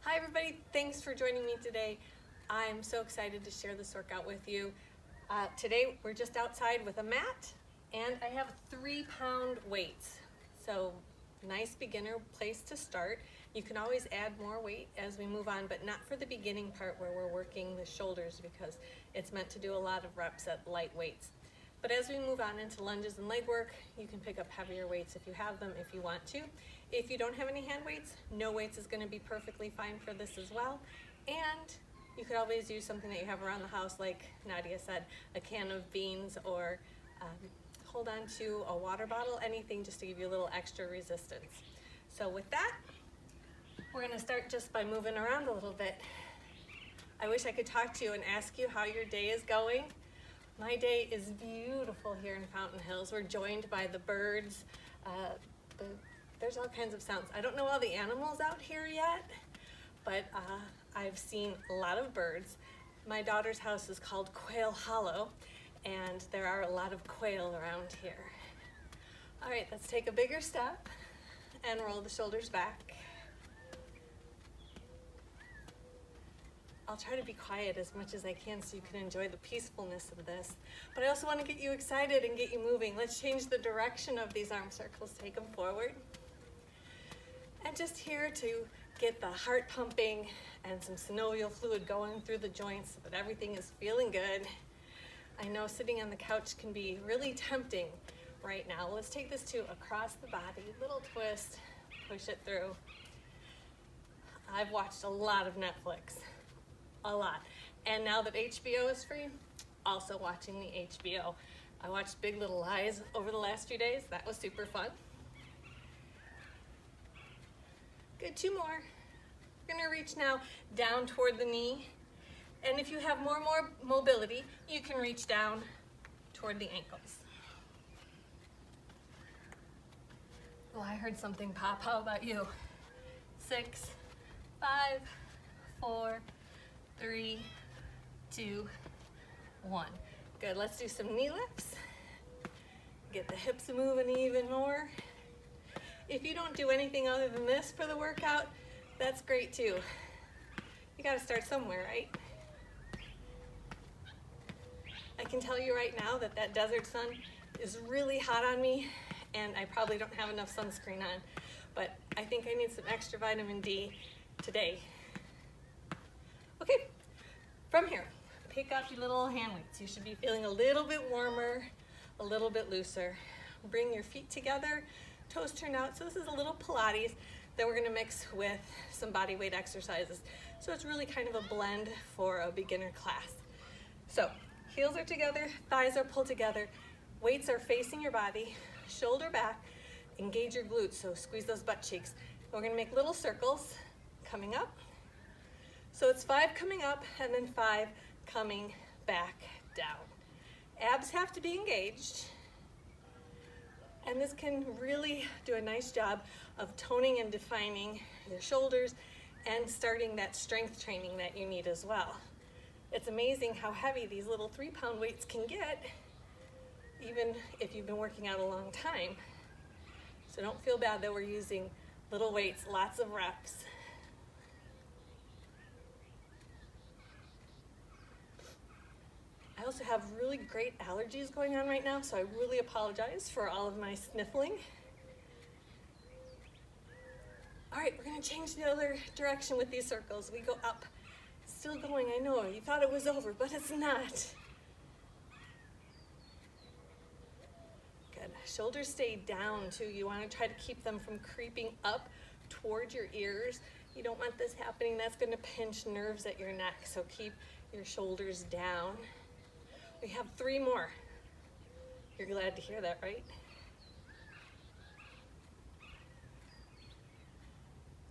Hi everybody, thanks for joining me today. I'm so excited to share this workout with you. Today we're just outside with a mat and I have 3-pound weights. So nice beginner place to start. You can always add more weight as we move on, but not for the beginning part where we're working the shoulders because it's meant to do a lot of reps at light weights. But as we move on into lunges and leg work, you can pick up heavier weights if you have them, if you want to. If you don't have any hand weights, no weights is going to be perfectly fine for this as well. And you could always use something that you have around the house, like Nadia said, a can of beans, or hold on to a water bottle, anything just to give you a little extra resistance. So with that, we're going to start just by moving around a little bit. I wish I could talk to you and ask you how your day is going. My day is beautiful here in Fountain Hills. We're joined by the birds. There's all kinds of sounds. I don't know all the animals out here yet, but I've seen a lot of birds. My daughter's house is called Quail Hollow, and there are a lot of quail around here. All right, let's take a bigger step and roll the shoulders back. I'll try to be quiet as much as I can so you can enjoy the peacefulness of this. But I also want to get you excited and get you moving. Let's change the direction of these arm circles. Take them forward. And just here to get the heart pumping and some synovial fluid going through the joints so that everything is feeling good. I know sitting on the couch can be really tempting right now. Let's take this to across the body, little twist, push it through. I've watched a lot of Netflix. A lot. And now that HBO is free, also watching the HBO. I watched Big Little Lies over the last few days. That was super fun. Good, 2 more. We're gonna reach now down toward the knee. And if you have more mobility, you can reach down toward the ankles. Oh, I heard something pop. How about you? 6, 5, 4, 3, 2, 1. Good, let's do some knee lifts. Get the hips moving even more. If you don't do anything other than this for the workout, that's great too. You gotta start somewhere, right? I can tell you right now that that desert sun is really hot on me and I probably don't have enough sunscreen on, but I think I need some extra vitamin D today. Okay, from here, pick up your little hand weights. You should be feeling a little bit warmer, a little bit looser. Bring your feet together, toes turned out. So this is a little Pilates that we're gonna mix with some body weight exercises. So it's really kind of a blend for a beginner class. So heels are together, thighs are pulled together, weights are facing your body, shoulder back, engage your glutes, so squeeze those butt cheeks. We're gonna make little circles coming up. So it's 5 coming up and then 5 coming back down. Abs have to be engaged. And this can really do a nice job of toning and defining your shoulders and starting that strength training that you need as well. It's amazing how heavy these little 3-pound weights can get, even if you've been working out a long time. So don't feel bad that we're using little weights, lots of reps. I also have really great allergies going on right now, so I really apologize for all of my sniffling. All right, we're gonna change the other direction with these circles. We go up, still going, I know, you thought it was over, but it's not. Good, shoulders stay down too. You wanna try to keep them from creeping up toward your ears. You don't want this happening. That's gonna pinch nerves at your neck, so keep your shoulders down. We have 3 more. You're glad to hear that, right?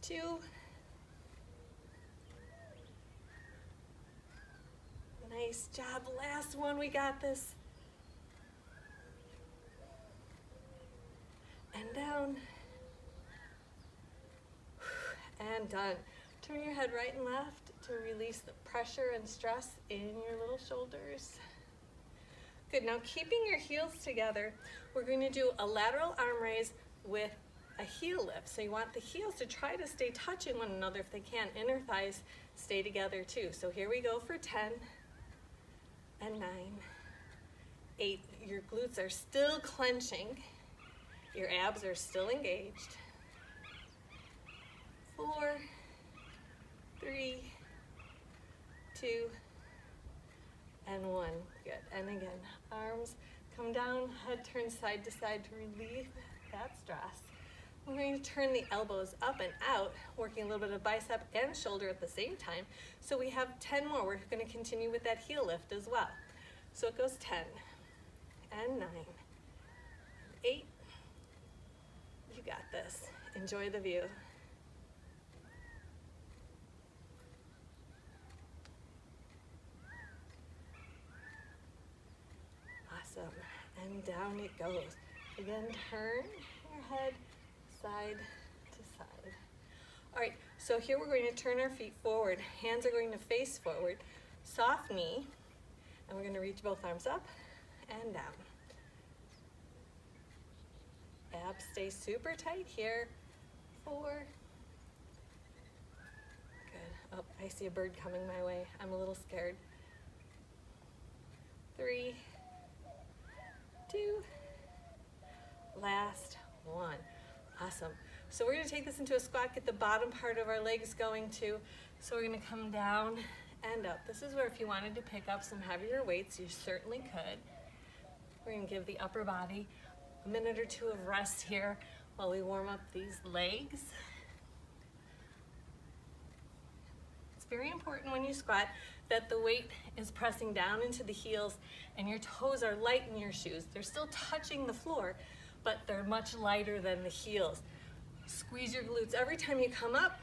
2. Nice job. Last one, we got this. And down. And done. Turn your head right and left to release the pressure and stress in your little shoulders. Good, now keeping your heels together, we're going to do a lateral arm raise with a heel lift. So you want the heels to try to stay touching one another if they can. Inner thighs stay together too. So here we go for 10 and 9, 8. Your glutes are still clenching. Your abs are still engaged. 4, 3, 2, and 1. Good. And again, arms come down, head turns side to side to relieve that stress. We're going to turn the elbows up and out, working a little bit of bicep and shoulder at the same time. So we have 10 more. We're going to continue with that heel lift as well. So it goes 10 and 9, 8. You got this. Enjoy the view. Awesome. And down it goes. Again, turn your head side to side. All right, so here we're going to turn our feet forward. Hands are going to face forward. Soft knee. And we're going to reach both arms up and down. Abs stay super tight here. 4. Good. Oh, I see a bird coming my way. I'm a little scared. 3, 2. Last 1. Awesome. So we're going to take this into a squat, get the bottom part of our legs going too. So we're going to come down and up. This is where if you wanted to pick up some heavier weights, you certainly could. We're going to give the upper body a minute or two of rest here while we warm up these legs. It's very important when you squat that the weight is pressing down into the heels and your toes are light in your shoes. They're still touching the floor, but they're much lighter than the heels. Squeeze your glutes every time you come up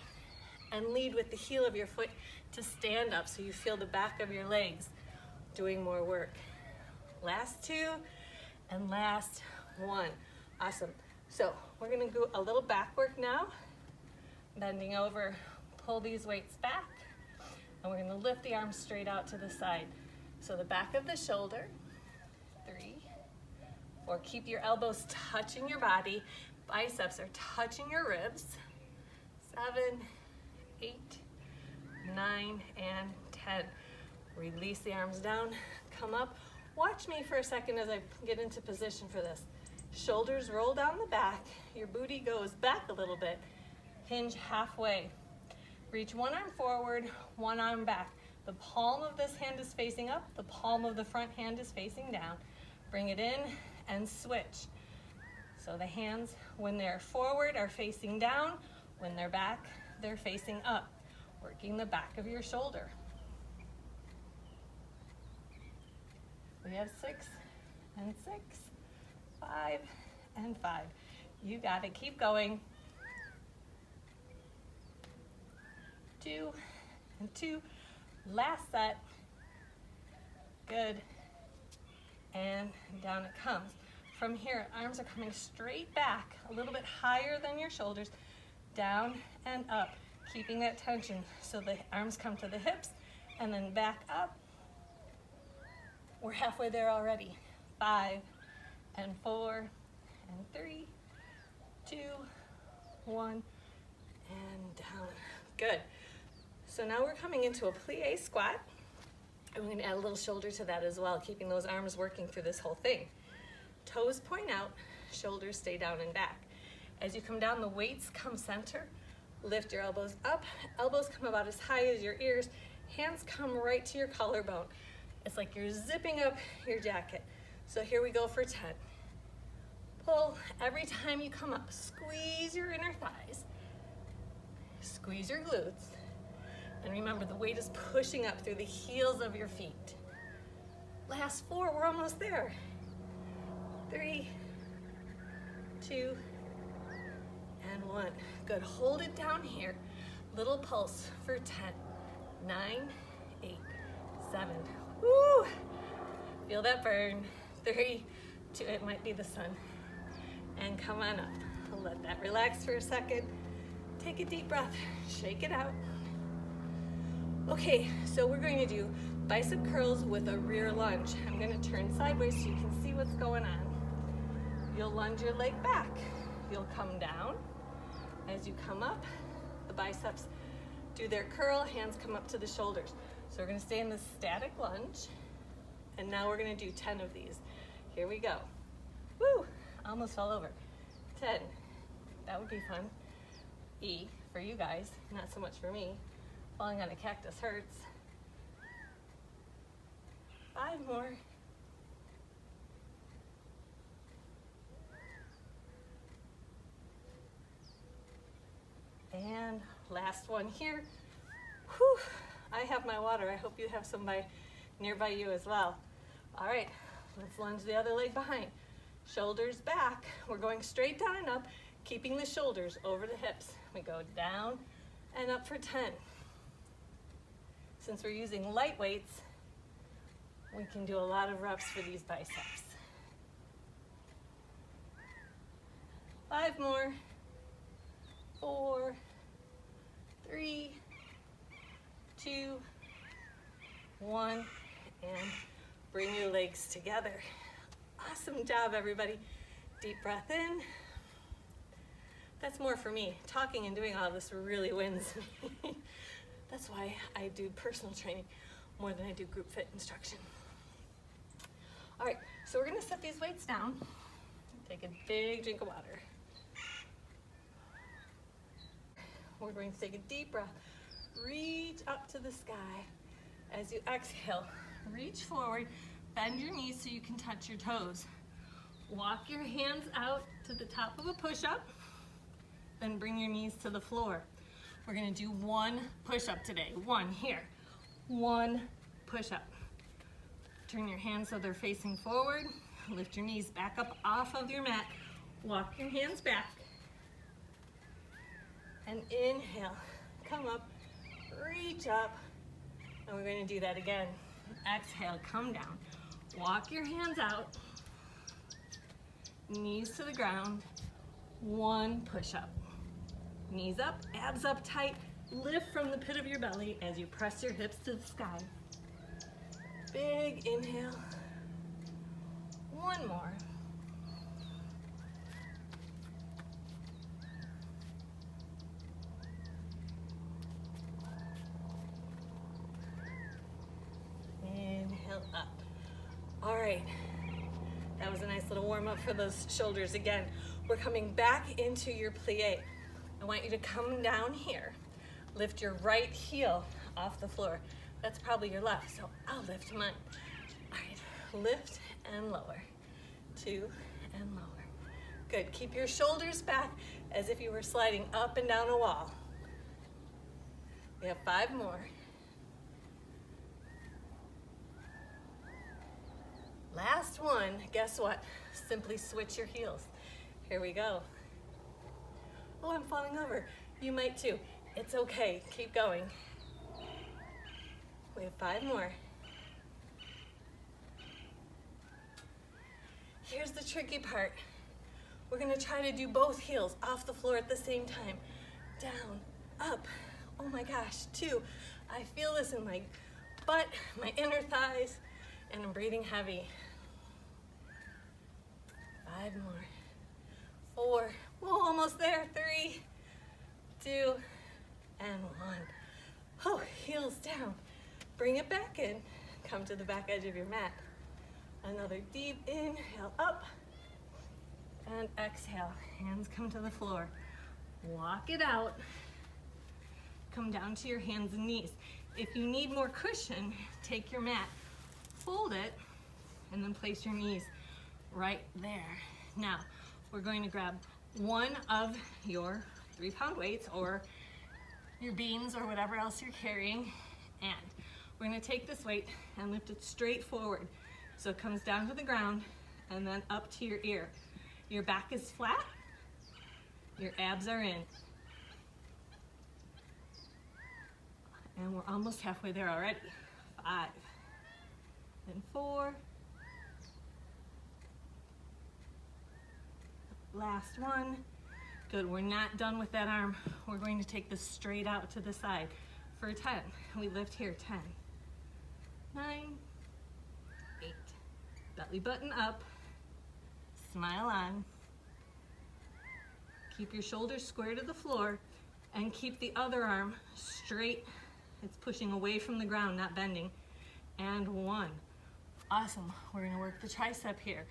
and lead with the heel of your foot to stand up so you feel the back of your legs doing more work. Last 2 and last 1. Awesome. So we're going to go a little back work now. Bending over, pull these weights back, and we're going to lift the arms straight out to the side. So the back of the shoulder. 3, 4. Keep your elbows touching your body. Biceps are touching your ribs. 7, 8, 9, and 10. Release the arms down, come up. Watch me for a second as I get into position for this. Shoulders roll down the back. Your booty goes back a little bit. Hinge halfway. Reach one arm forward, one arm back. The palm of this hand is facing up. The palm of the front hand is facing down. Bring it in and switch. So the hands, when they're forward, are facing down. When they're back, they're facing up. Working the back of your shoulder. We have 6 and 6, 5 and 5. You got it. Keep going. 2 and 2. Last set. Good. And down it comes. From here, arms are coming straight back, a little bit higher than your shoulders, down and up, keeping that tension so the arms come to the hips and then back up. We're halfway there already. 5 and 4 and 3, 2, 1, and down. Good. So now we're coming into a plie squat. And we're going to add a little shoulder to that as well, keeping those arms working through this whole thing. Toes point out, shoulders stay down and back. As you come down, the weights come center. Lift your elbows up. Elbows come about as high as your ears. Hands come right to your collarbone. It's like you're zipping up your jacket. So here we go for 10. Pull. Every time you come up, squeeze your inner thighs. Squeeze your glutes. And remember, the weight is pushing up through the heels of your feet. Last 4, we're almost there. 3, 2, and 1. Good. Hold it down here. Little pulse for 10, 9, 8, 7. Woo! Feel that burn. 3, 2, it might be the sun. And come on up. Let that relax for a second. Take a deep breath. Shake it out. Okay, so we're going to do bicep curls with a rear lunge. I'm going to turn sideways so you can see what's going on. You'll lunge your leg back. you'll come down. As you come up, the biceps do their curl, hands come up to the shoulders. So we're gonna stay in this static lunge, and now we're gonna do 10 of these. Here we go. Woo, almost fell over. 10, that would be fun. E for you guys, not so much for me. Falling on a cactus hurts. 5 more. And last one here. Whew, I have my water. I hope you have some nearby you as well. All right, let's lunge the other leg behind. Shoulders back. We're going straight down and up, keeping the shoulders over the hips. We go down and up for 10. Since we're using light weights, we can do a lot of reps for these biceps. 5 more. 4, 3, 2, 1, and bring your legs together. Awesome job, everybody. Deep breath in. That's more for me. Talking and doing all this really wins me. That's why I do personal training more than I do group fit instruction. All right, so we're gonna set these weights down. Take a big drink of water. We're going to take a deep breath. Reach up to the sky. As you exhale, reach forward, bend your knees so you can touch your toes. Walk your hands out to the top of a push-up, then bring your knees to the floor. We're gonna do 1 push-up today. 1 here, 1 push-up. Turn your hands so they're facing forward. Lift your knees back up off of your mat. Walk your hands back. And inhale, come up, reach up, and we're gonna do that again. Exhale, come down. Walk your hands out, knees to the ground, 1 push-up. Knees up, abs up tight, lift from the pit of your belly as you press your hips to the sky. Big inhale, 1 more. Inhale up. All right, that was a nice little warm up for those shoulders. Again, we're coming back into your plie. I want you to come down here. Lift your right heel off the floor. That's probably your left, so I'll lift mine. All right, lift and lower. 2 and lower. Good, keep your shoulders back as if you were sliding up and down a wall. We have 5 more. Last one, guess what? Simply switch your heels. Here we go. Oh, I'm falling over. You might too. It's okay, keep going. We have 5 more. Here's the tricky part. We're gonna try to do both heels off the floor at the same time. Down, up, oh my gosh, 2. I feel this in my butt, my inner thighs, and I'm breathing heavy. 5 more. 4, whoa, almost there. 3, 2, and 1. Oh, heels down. Bring it back in. Come to the back edge of your mat. Another deep inhale up, and exhale. Hands come to the floor. Walk it out. Come down to your hands and knees. If you need more cushion, take your mat, fold it, and then place your knees right there. Now, we're going to grab one of your 3-pound weights or your beans or whatever else you're carrying, and we're gonna take this weight and lift it straight forward. So it comes down to the ground and then up to your ear. Your back is flat, your abs are in. And we're almost halfway there already. 5 and 4. Last one. Good, we're not done with that arm. We're going to take this straight out to the side for 10. We lift here, 10, 9, 8. Belly button up, smile on, Keep your shoulders square to the floor and keep the other arm straight. It's pushing away from the ground, not bending. And 1. Awesome. We're gonna work the tricep here.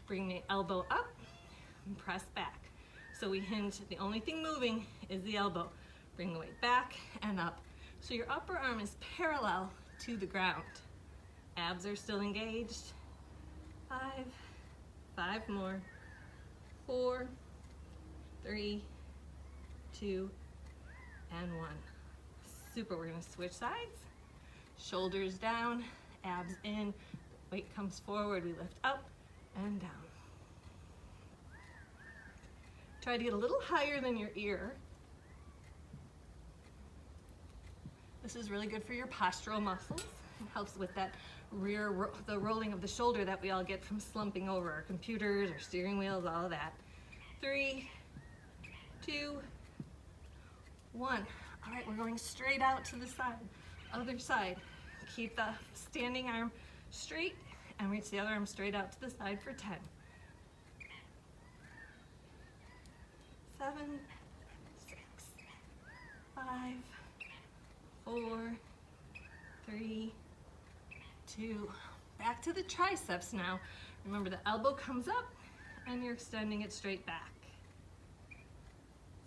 Bring the elbow up and press back. So we hinge, the only thing moving is the elbow. Bring the weight back and up. So your upper arm is parallel to the ground. Abs are still engaged. 5 more, 4, 3, 2, and 1. Super, we're gonna switch sides. Shoulders down, abs in, weight comes forward, we lift up and down. Try to get a little higher than your ear. This is really good for your postural muscles. It helps with that the rolling of the shoulder that we all get from slumping over our computers or steering wheels, all of that. 3, 2, 1. All right, we're going straight out to the side, other side. Keep the standing arm straight and reach the other arm straight out to the side for 10. 7, 6, 5, 4, 3, 2. Back to the triceps now. Remember, the elbow comes up and you're extending it straight back.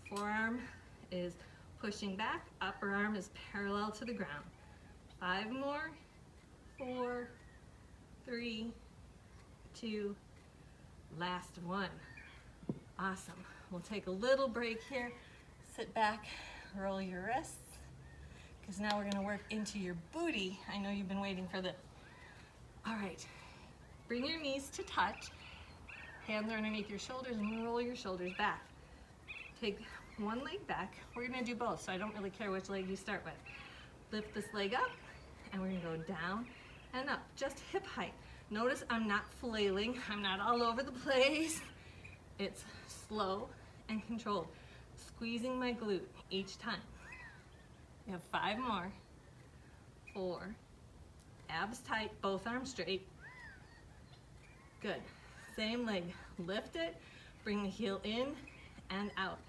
Forearm is pushing back, upper arm is parallel to the ground. 5 more, 4, 3, 2, last 1. Awesome. We'll take a little break here. Sit back, roll your wrists, because now we're going to work into your booty. I know you've been waiting for this. All right, bring your knees to touch. Hands are underneath your shoulders and roll your shoulders back. Take one leg back. We're going to do both, so I don't really care which leg you start with. Lift this leg up, and we're going to go down and up, just hip height. Notice I'm not flailing. I'm not all over the place. It's slow and controlled. Squeezing my glute each time. We have 5 more. 4. Abs tight, both arms straight. Good. Same leg. Lift it, bring the heel in and out.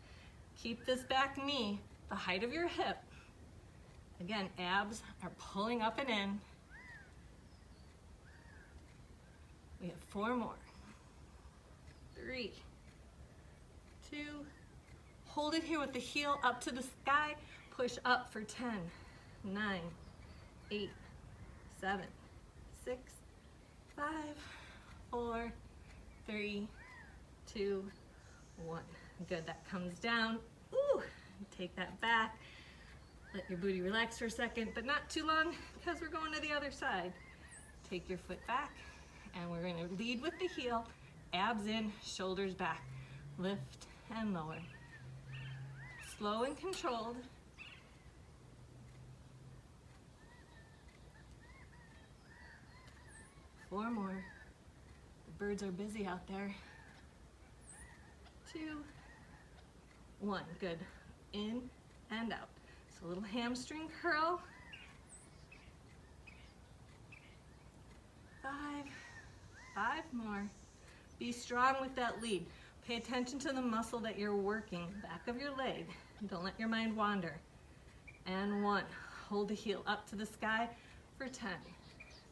Keep this back knee the height of your hip. Again, abs are pulling up and in. We have 4 more. 3, 2. Hold it here with the heel up to the sky. Push up for 10, 9, 8, 7, 6, 5, 4, 3, 2, 1. Good, that comes down. Ooh, take that back. Let your booty relax for a second, but not too long because we're going to the other side. Take your foot back and we're going to lead with the heel. Abs in, shoulders back. Lift and lower. Slow and controlled. Four more. The birds are busy out there. 2, 1. Good. In and out. So a little hamstring curl. 5 more. Be strong with that lead. Pay attention to the muscle that you're working, back of your leg. Don't let your mind wander. And 1. Hold the heel up to the sky for 10,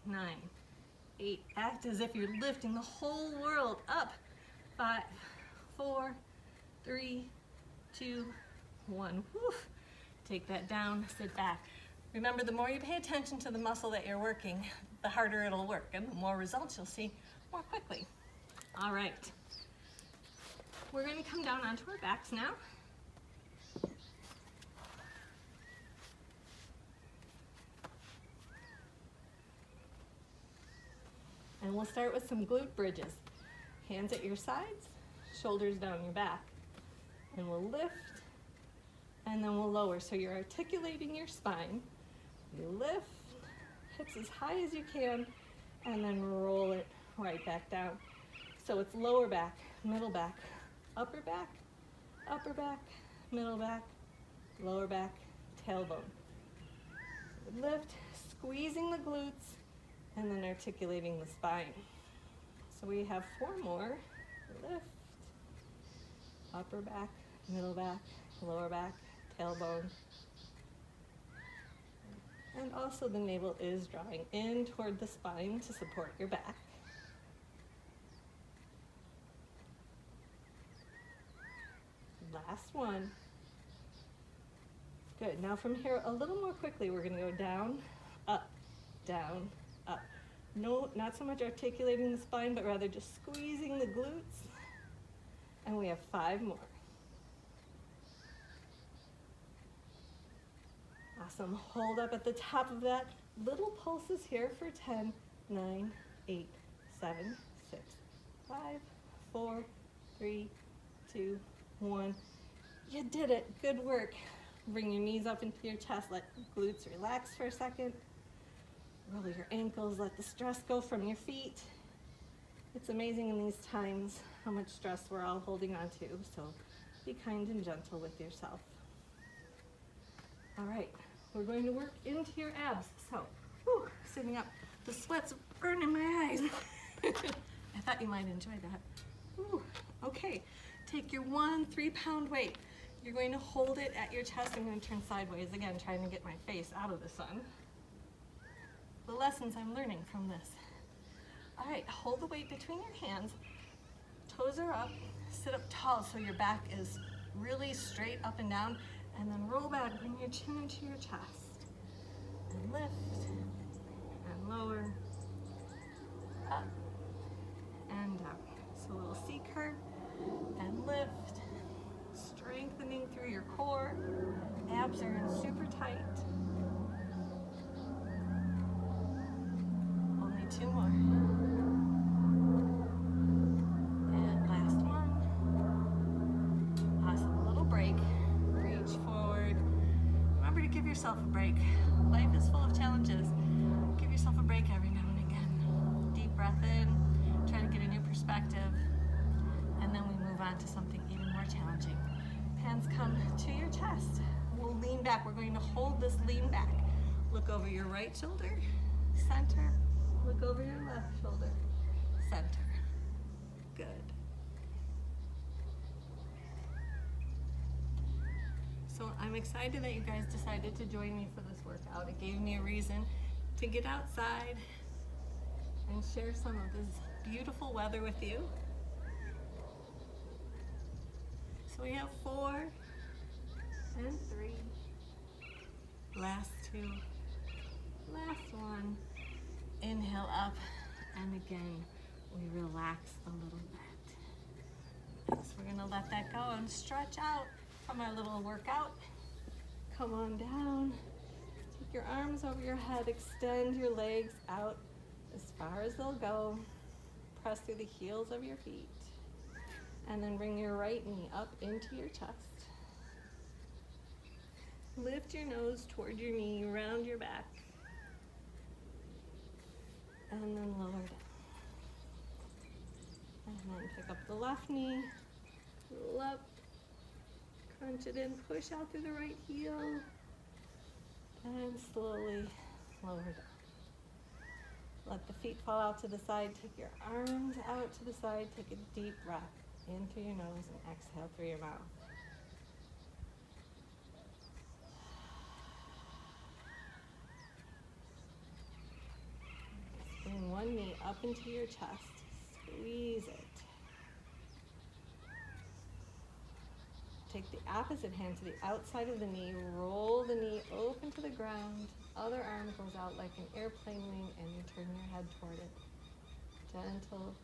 9, 8. Act as if you're lifting the whole world up. 5, 4, 3, 2, 1. Woof. Take that down, sit back. Remember, the more you pay attention to the muscle that you're working, the harder it'll work, and the more results you'll see more quickly. All right. We're going to come down onto our backs now. And we'll start with some glute bridges. Hands at your sides, shoulders down your back. And we'll lift, and then we'll lower. So you're articulating your spine. You lift, hips as high as you can, and then roll it right back down. So it's lower back, middle back, upper back, middle back, lower back, tailbone. Lift, squeezing the glutes, and then articulating the spine. So we have 4 more. Lift, upper back, middle back, lower back, tailbone. And also the navel is drawing in toward the spine to support your back. Last one. Good. Now from here, a little more quickly, we're going to go down, up, down, up. No, not so much articulating the spine, but rather just squeezing the glutes. And we have 5 more. Awesome. Hold up at the top of that. Little pulses here for 10, 9, 8, 7, 6, 5, 4, 3, 2, 1. You did it. Good work. Bring your knees up into your chest. Let your glutes relax for a second. Roll your ankles. Let the stress go from your feet. It's amazing in these times how much stress we're all holding on to. So be kind and gentle with yourself. All right. We're going to work into your abs. So, sitting up. The sweat's burning my eyes. I thought you might enjoy that. Okay. Take your 1 3-pound weight. You're going to hold it at your chest. I'm going to turn sideways again, trying to get my face out of the sun. The lessons I'm learning from this. All right, hold the weight between your hands. Toes are up. Sit up tall so your back is really straight up and down. And then roll back, bring your chin into your chest. And lift, and lower, up, and down. So a little C curve, and lift. Strengthening through your core. Abs are in super tight. Only 2 more. And last one. Awesome. Little break. Reach forward. Remember to give yourself a break. Life is full of challenges. Give yourself a break every now and again. Deep breath in. Try to get a new perspective. And then we move on to something even more challenging. Hands come to your chest. We'll lean back. We're going to hold this lean back. Look over your right shoulder, center. Look over your left shoulder, center. Good. So I'm excited that you guys decided to join me for this workout. It gave me a reason to get outside and share some of this beautiful weather with you. So we have 4 and 3, last 2, last 1. Inhale up, and again, we relax a little bit. So we're gonna let that go and stretch out from our little workout. Come on down, take your arms over your head, extend your legs out as far as they'll go. Press through the heels of your feet. And then bring your right knee up into your chest. Lift your nose toward your knee, round your back. And then lower down. And then pick up the left knee, roll up, crunch it in, push out through the right heel, and slowly lower down. Let the feet fall out to the side, take your arms out to the side, take a deep breath. In through your nose and exhale through your mouth. Bring one knee up into your chest. Squeeze it. Take the opposite hand to the outside of the knee. Roll the knee open to the ground. Other arm goes out like an airplane wing and you turn your head toward it. Gentle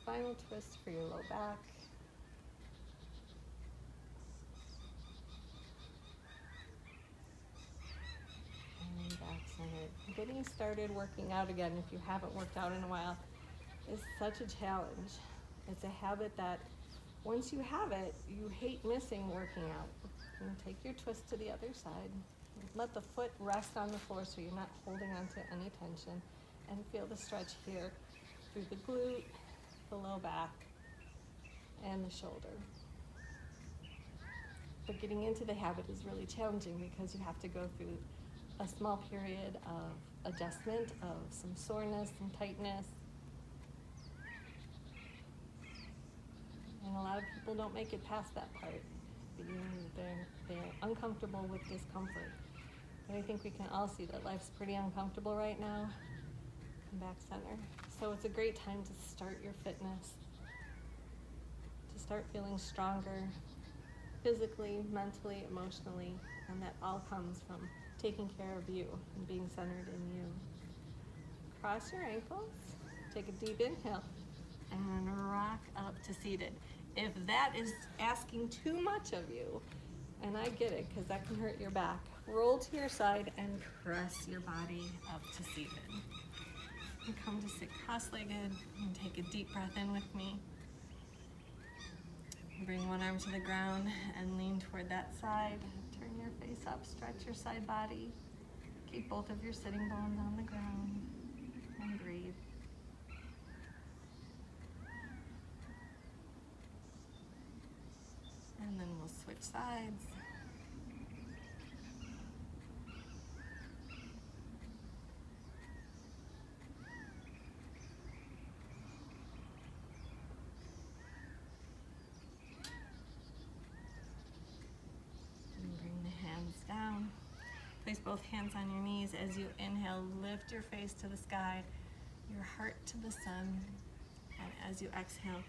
spinal twist for your low back. Back centered. Getting started working out again, if you haven't worked out in a while, is such a challenge. It's a habit that once you have it, you hate missing working out. And take your twist to the other side. Let the foot rest on the floor so you're not holding on to any tension. And feel the stretch here through the glute, the low back, and the shoulder. But getting into the habit is really challenging because you have to go through a small period of adjustment, of some soreness, some tightness. And a lot of people don't make it past that part. They're uncomfortable with discomfort. But I think we can all see that life's pretty uncomfortable right now. Come back center. So it's a great time to start your fitness, to start feeling stronger physically, mentally, emotionally, and that all comes from taking care of you and being centered in you. Cross your ankles, take a deep inhale, and rock up to seated. If that is asking too much of you, and I get it because that can hurt your back, roll to your side and press your body up to seated. And come to sit cross-legged and take a deep breath in with me. Bring one arm to the ground and lean toward that side. Turn your face up, stretch your side body. Keep both of your sitting bones on the ground and breathe. And then we'll switch sides. And bring the hands down. Place both hands on your knees. As you inhale, lift your face to the sky, your heart to the sun. And as you exhale,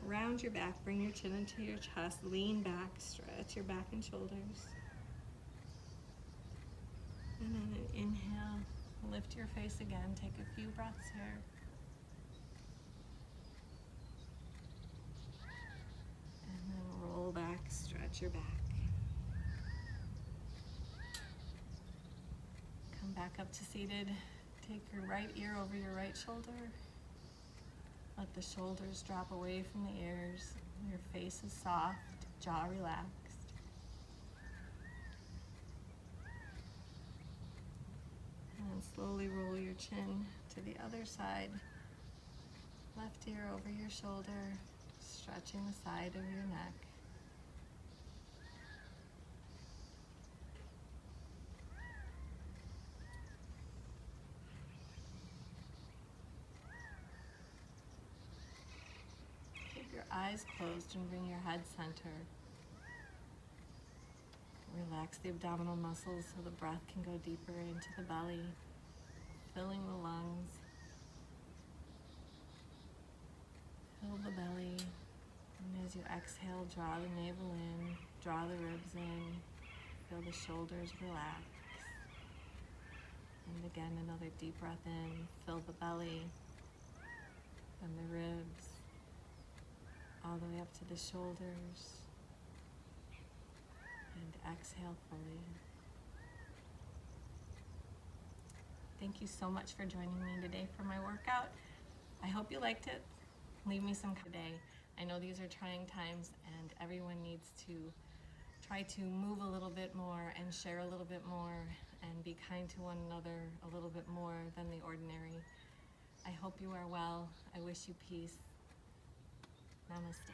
round your back, bring your chin into your chest, lean back, stretch your back and shoulders. And then an inhale, lift your face again, take a few breaths here. And then roll back, stretch your back. Come back up to seated. Take your right ear over your right shoulder. Let the shoulders drop away from the ears. Your face is soft, jaw relaxed. And then slowly roll your chin to the other side. Left ear over your shoulder, stretching the side of your neck. Eyes closed and bring your head center. Relax the abdominal muscles so the breath can go deeper into the belly, filling the lungs. Fill the belly, and as you exhale, draw the navel in, draw the ribs in, feel the shoulders relax. And again, another deep breath in, fill the belly and the ribs, all the way up to the shoulders, and exhale fully. Thank you so much for joining me today for my workout. I hope you liked it. Leave me some today. I know these are trying times and everyone needs to try to move a little bit more and share a little bit more and be kind to one another a little bit more than the ordinary. I hope you are well. I wish you peace. Namaste.